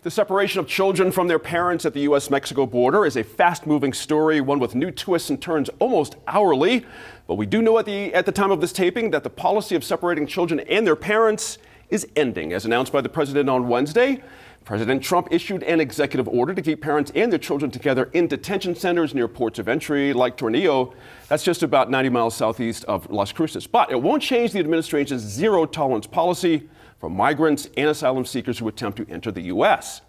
The separation of children from their parents at the U.S.-Mexico border is a fast-moving story, one with new twists and turns almost hourly. But we do know at the time of this taping that the policy of separating children and their parents is ending. As announced by the president on Wednesday, President Trump issued an executive order to keep parents and their children together in detention centers near ports of entry like Tornillo. That's just about 90 miles southeast of Las Cruces. But it won't change the administration's zero-tolerance policy for migrants and asylum seekers who attempt to enter the U.S.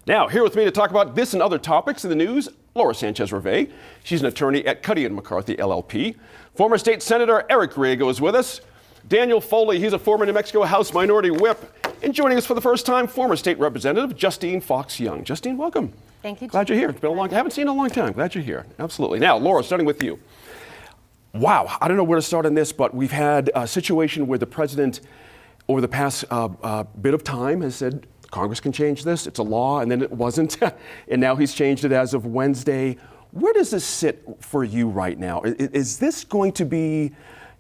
Now, here with me to talk about this and other topics in the news, Laura Sanchez-Rivey. She's an attorney at Cuddy & McCarthy, LLP. Former State Senator Eric Griego is with us. Daniel Foley, he's a former New Mexico House Minority Whip. And joining us for the first time, former State Representative Justine Fox Young. Justine, welcome. Thank you. Glad you're here. It's been a long time. I haven't seen you in a long time. Glad you're here. Absolutely. Now, Laura, starting with you. Wow, I don't know where to start on this, but we've had a situation where the president, over the past bit of time, has said Congress can change this. It's a law, and then it wasn't. And now he's changed it as of Wednesday. Where does this sit for you right now? Is this going to be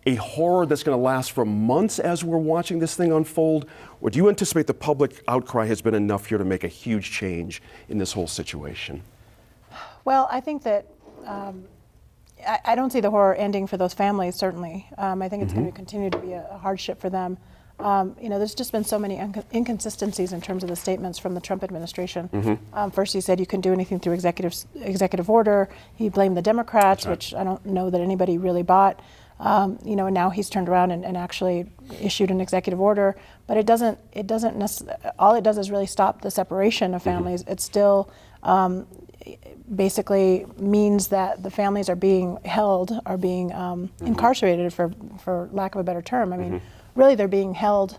a horror that's going to last for months as we're watching this thing unfold? Or do you anticipate the public outcry has been enough here to make a huge change in this whole situation? Well, I think that I don't see the horror ending for those families, certainly. I think it's going to continue to be a hardship for them. There's just been so many inconsistencies in terms of the statements from the Trump administration. First, he said you can do anything through executive order. He blamed the Democrats, which I don't know that anybody really bought. And now he's turned around and actually issued an executive order. But it doesn't all it does is really stop the separation of families. It still basically means that the families are being incarcerated, for lack of a better term. I mean, really, they're being held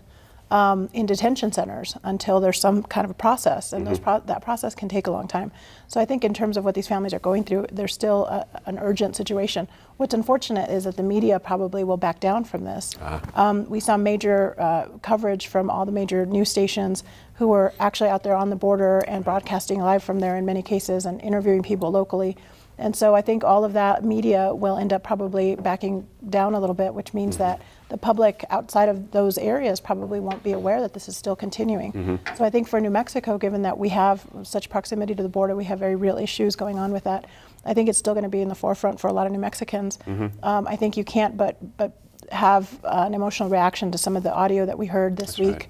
in detention centers until there's some kind of a process, and that process can take a long time. So I think in terms of what these families are going through, there's still an urgent situation. What's unfortunate is that the media probably will back down from this. We saw major coverage from all the major news stations who were actually out there on the border and broadcasting live from there in many cases and interviewing people locally. And so I think all of that media will end up probably backing down a little bit, which means that the public outside of those areas probably won't be aware that this is still continuing. So I think for New Mexico, given that we have such proximity to the border, we have very real issues going on with that. I think it's still going to be in the forefront for a lot of New Mexicans. I think you can't but have an emotional reaction to some of the audio that we heard this week.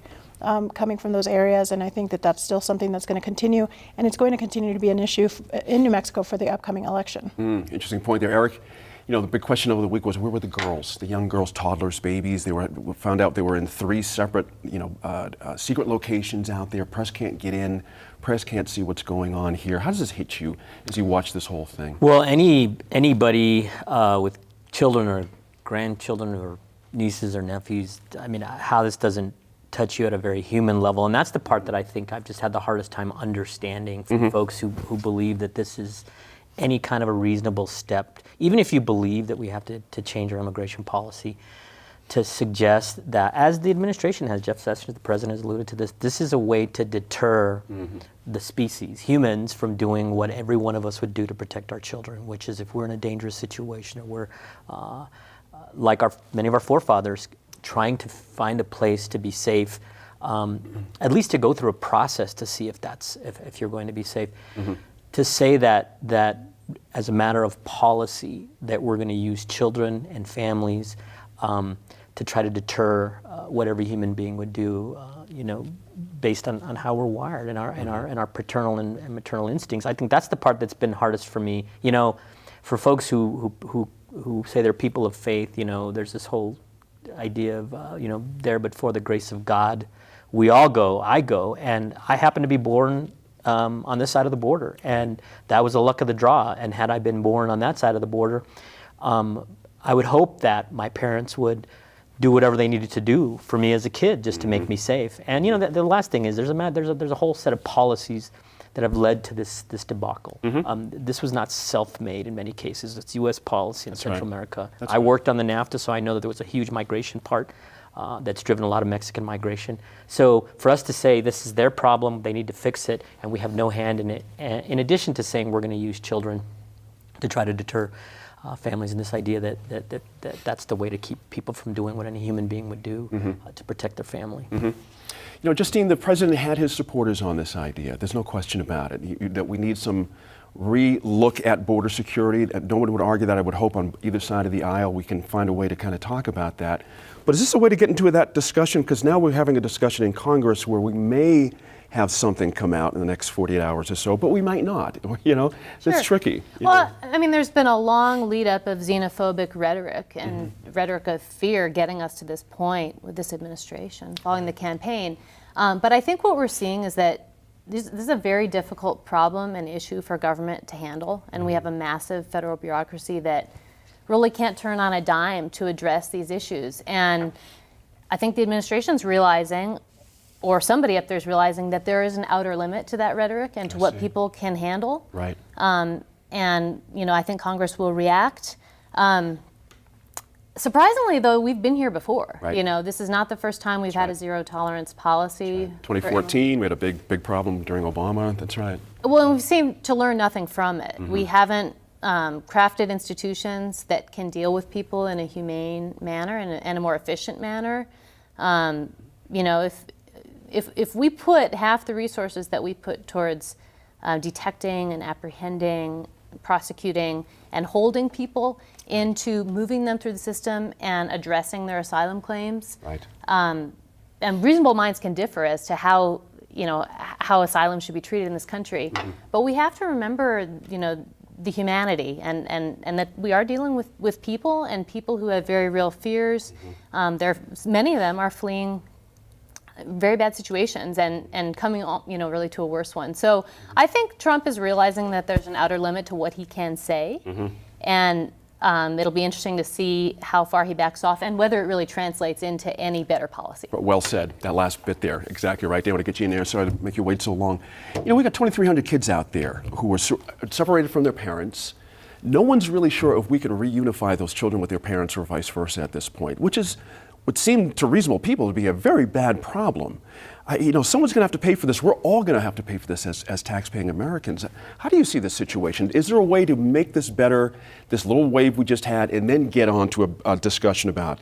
Coming from those areas, and I think that that's still something that's going to continue, and it's going to continue to be an issue in New Mexico for the upcoming election. Interesting point there, Eric. The big question over the week was, where were the girls, the young girls, toddlers, babies? We found out they were in 3 separate, secret locations out there. Press can't get in. Press can't see what's going on here. How does this hit you as you watch this whole thing? Well, anybody with children or grandchildren or nieces or nephews, I mean, how this doesn't touch you at a very human level. And that's the part that I think I've just had the hardest time understanding from folks who believe that this is any kind of a reasonable step, even if you believe that we have to change our immigration policy, to suggest that, as the administration has, Jeff Sessions, the president, has alluded to this is a way to deter the species, humans, from doing what every one of us would do to protect our children, which is if we're in a dangerous situation or we're, like many of our forefathers, trying to find a place to be safe, at least to go through a process to see if you're going to be safe. To say that as a matter of policy that we're going to use children and families to try to deter what every human being would do, based on how we're wired and our paternal and maternal instincts. I think that's the part that's been hardest for me. For folks who say they're people of faith, there's this whole idea of there but for the grace of God we all go, I go, and I happen to be born on this side of the border, and that was the luck of the draw. And had I been born on that side of the border, I would hope that my parents would do whatever they needed to do for me as a kid just to make me safe. And the last thing is there's a whole set of policies that have led to this debacle. This was not self-made in many cases. It's U.S. policy in Central America. I worked on the NAFTA, so I know that there was a huge migration part that's driven a lot of Mexican migration. So for us to say this is their problem, they need to fix it, and we have no hand in it, in addition to saying we're going to use children to try to deter, families, and this idea that's the way to keep people from doing what any human being would do to protect their family. You know, Justine, the president had his supporters on this idea. There's no question about it. That we need some re-look at border security. No one would argue that. I would hope on either side of the aisle we can find a way to kind of talk about that. But is this a way to get into that discussion? Because now we're having a discussion in Congress where we may have something come out in the next 48 hours or so, but we might not. You know, Sure. it's tricky. Well, I mean, there's been a long lead up of xenophobic rhetoric and rhetoric of fear getting us to this point with this administration following the campaign. But I think what we're seeing is that this is a very difficult problem and issue for government to handle, and we have a massive federal bureaucracy that really can't turn on a dime to address these issues. And I think the administration's realizing, or somebody up there is realizing, that there is an outer limit to that rhetoric and to what people can handle. Right. And you know, I think Congress will react. Surprisingly, though, we've been here before. Right. You know, this is not the first time we've had a zero tolerance policy. 2014, we had a big problem during Obama. That's right. Well, and we've seemed to learn nothing from it. We haven't crafted institutions that can deal with people in a humane manner and a more efficient manner. You know, if we put half the resources that we put towards detecting and apprehending, prosecuting, and holding people into moving them through the system and addressing their asylum claims. Right. And reasonable minds can differ as to how, you know, how asylum should be treated in this country. But we have to remember, you know, the humanity and that we are dealing with people and people who have very real fears. Many of them are fleeing very bad situations and coming, you know, really to a worse one. So I think Trump is realizing that there's an outer limit to what he can say, and it'll be interesting to see how far he backs off and whether it really translates into any better policy. Well said. That last bit there, exactly right. They want to get you in there. Sorry to make you wait so long. You know, we got 2,300 kids out there who were separated from their parents. No one's really sure if we can reunify those children with their parents or vice versa at this point, which would seem to reasonable people to be a very bad problem. You know, someone's going to have to pay for this. We're all going to have to pay for this as tax-paying Americans. How do you see this situation? Is there a way to make this better, this little wave we just had, and then get on to a discussion about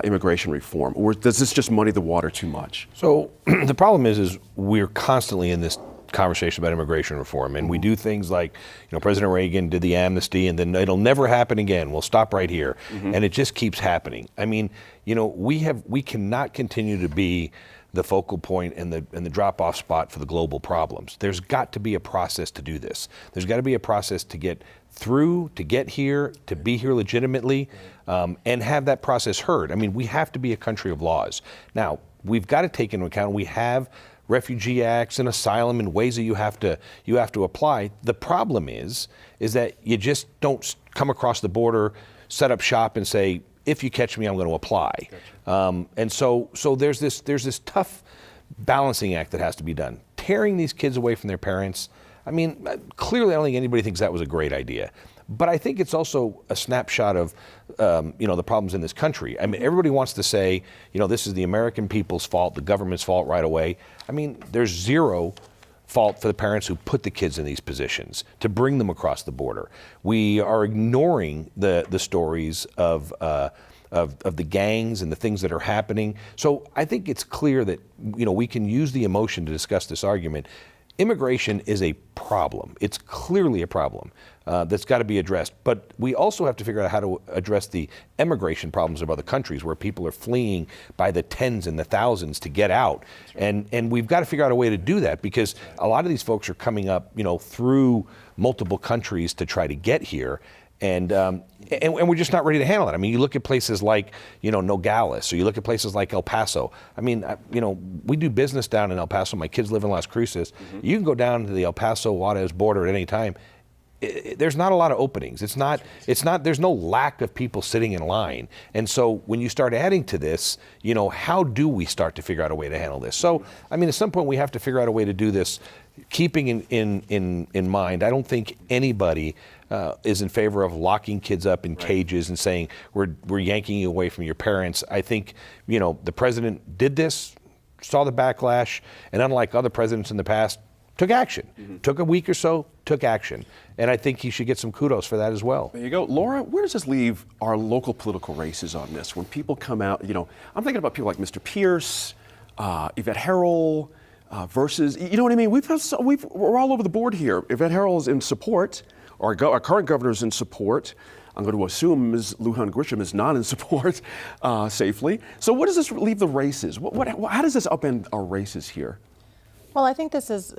immigration reform? Or does this just muddy the water too much? So the problem is we're constantly in this conversation about immigration reform, and we do things like, you know, President Reagan did the amnesty, and then it'll never happen again. We'll stop right here, and it just keeps happening. I mean, you know, we cannot continue to be the focal point and the drop-off spot for the global problems. There's got to be a process to do this. There's got to be a process to get through, to get here, to be here legitimately, and have that process heard. I mean, we have to be a country of laws. Now, we've got to take into account we have refugee acts and asylum and ways that you have to apply. The problem is that you just don't come across the border, set up shop, and say, if you catch me, I'm going to apply. Gotcha. And so there's this tough balancing act that has to be done. Tearing these kids away from their parents, I mean, clearly I don't think anybody thinks that was a great idea. But I think it's also a snapshot of, you know, the problems in this country. I mean, everybody wants to say, you know, this is the American people's fault, the government's fault right away. I mean, there's zero fault for the parents who put the kids in these positions to bring them across the border. We are ignoring the stories of the gangs and the things that are happening. So I think it's clear that, you know, we can use the emotion to discuss this argument. Immigration is a problem. It's clearly a problem that's got to be addressed. But we also have to figure out how to address the emigration problems of other countries where people are fleeing by the tens and the thousands to get out. Right. And we've got to figure out a way to do that because a lot of these folks are coming up, you know, through multiple countries to try to get here. And we're just not ready to handle it. I mean, you look at places like, you know, Nogales, or you look at places like El Paso. I mean, you know, we do business down in El Paso. My kids live in Las Cruces. You can go down to the El Paso Juarez border at any time. There's not a lot of openings. It's not, there's no lack of people sitting in line. And so when you start adding to this, you know, how do we start to figure out a way to handle this? So, I mean, at some point we have to figure out a way to do this, keeping in mind, I don't think anybody is in favor of locking kids up in cages and saying, we're yanking you away from your parents. I think, you know, the president did this, saw the backlash, and unlike other presidents in the past, took action. Took a week or so, took action. And I think he should get some kudos for that as well. There you go. Laura, where does this leave our local political races on this? When people come out, I'm thinking about people like Mr. Pierce, Yvette Herrell, versus, you know what I mean? We're all over the board here. Yvette Herrell is in support, our current governor is in support. I'm going to assume Ms. Lujan Grisham is not in support safely. So what does this leave the races? How does this upend our races here? Well, I think this is,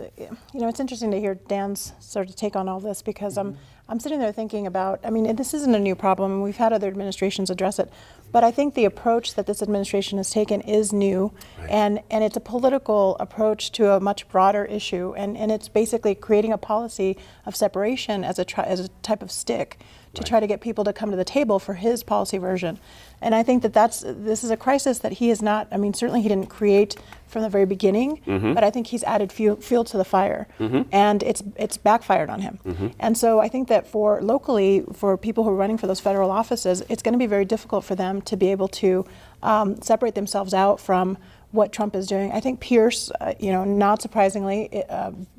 it's interesting to hear Dan's sort of take on all this because I'm sitting there thinking about, this isn't a new problem, and we've had other administrations address it, but I think the approach that this administration has taken is new, right. and it's a political approach to a much broader issue, and it's basically creating a policy of separation as a type of stick to try to get people to come to the table for his policy version. And I think this is a crisis that he has not, certainly he didn't create from the very beginning, but I think he's added fuel to the fire, and it's backfired on him. And so I think that for people who are running for those federal offices, it's going to be very difficult for them to be able to separate themselves out from what Trump is doing. I think Pierce, not surprisingly,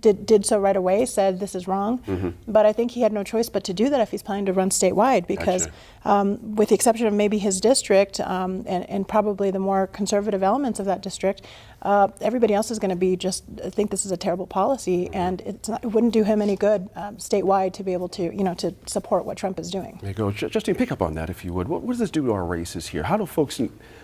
did so right away, said this is wrong, but I think he had no choice but to do that if he's planning to run statewide because with the exception of maybe his district and probably the more conservative elements of that district, everybody else is going to be think this is a terrible policy, and it wouldn't do him any good statewide to be able to, to support what Trump is doing. There you go. Justine, pick up on that if you would. What does this do to our races here? How do folks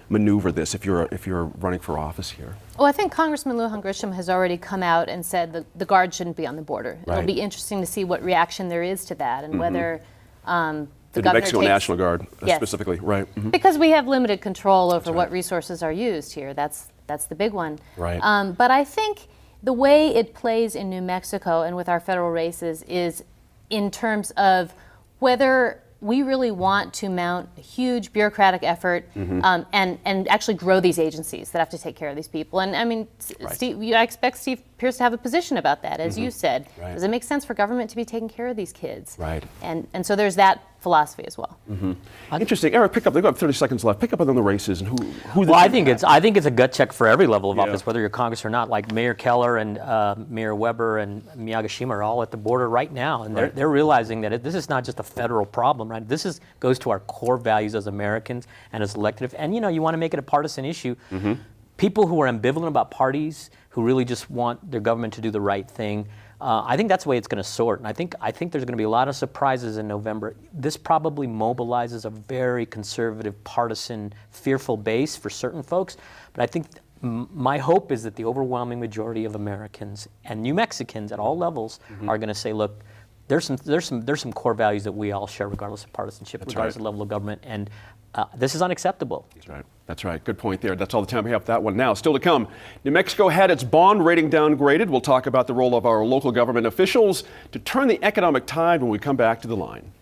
maneuver this if you're running for office here? Well, I think Congressman Lujan Grisham has already come out and said that the Guard shouldn't be on the border. Right. It'll be interesting to see what reaction there is to that and whether the New Mexico National Guard specifically, right? Because we have limited control over what resources are used here. That's the big one. Right. But I think the way it plays in New Mexico and with our federal races is in terms of whether we really want to mount a huge bureaucratic effort and actually grow these agencies that have to take care of these people. And Steve, I expect Steve Pierce to have a position about that, as you said. Right. Does it make sense for government to be taking care of these kids? Right. And so there's that philosophy as well. Interesting. Eric, pick up. They've got 30 seconds left. Pick up on the races and who. Well, I think it's a gut check for every level of office, whether you're Congress or not. Like Mayor Keller and Mayor Weber and Miyagishima are all at the border right now, and they're realizing that this is not just a federal problem, right? This goes to our core values as Americans and as elected. And you want to make it a partisan issue. People who are ambivalent about parties, who really just want their government to do the right thing. I think that's the way it's going to sort, and I think there's going to be a lot of surprises in November. This probably mobilizes a very conservative, partisan, fearful base for certain folks, but I think my hope is that the overwhelming majority of Americans and New Mexicans at all levels are going to say, look, there's some core values that we all share, regardless of partisanship, regardless of level of government, and this is unacceptable. That's right. That's right. Good point there. That's all the time we have for that one. Now, still to come, New Mexico had its bond rating downgraded. We'll talk about the role of our local government officials to turn the economic tide when we come back to the line.